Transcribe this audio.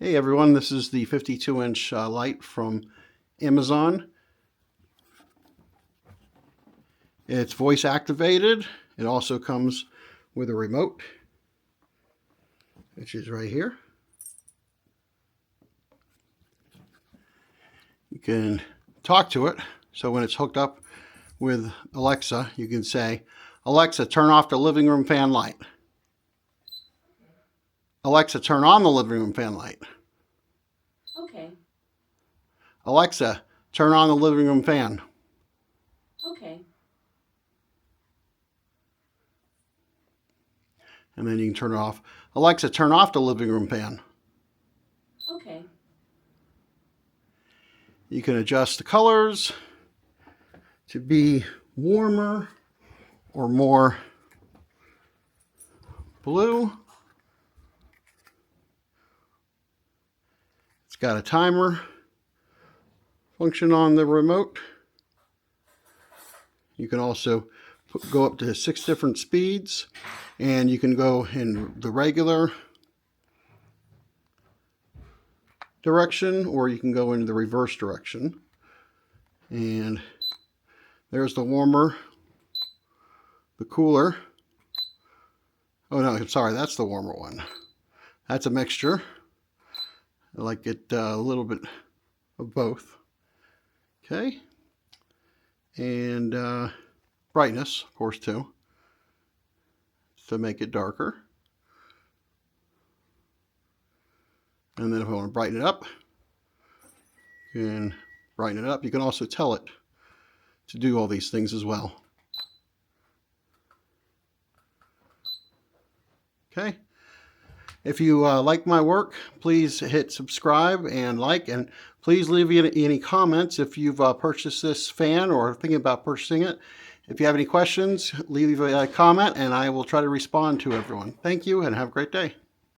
Hey everyone, this is the 52-inch light from Amazon. It's voice activated. It also comes with a remote, which is right here. You can talk to it, so when it's hooked up with Alexa, you can say, "Alexa, turn off the living room fan light." "Alexa, turn on the living room fan light." Okay. "Alexa, turn on the living room fan." Okay. And then you can turn it off. "Alexa, turn off the living room fan." Okay. You can adjust the colors to be warmer or more blue. It's got a timer function on the remote. You can also go up to 6 different speeds, and you can go in the regular direction or you can go in the reverse direction. And there's the warmer, the cooler. Oh no, I'm sorry, that's the warmer one. That's a mixture. I like it a little bit of both. Okay. And brightness, of course, too, to make it darker. And then if I want to brighten it up, you can brighten it up. You can also tell it to do all these things as well. Okay. If you like my work, please hit subscribe and like, and please leave any comments if you've purchased this fan or are thinking about purchasing it. If you have any questions, leave a comment and I will try to respond to everyone. Thank you and have a great day.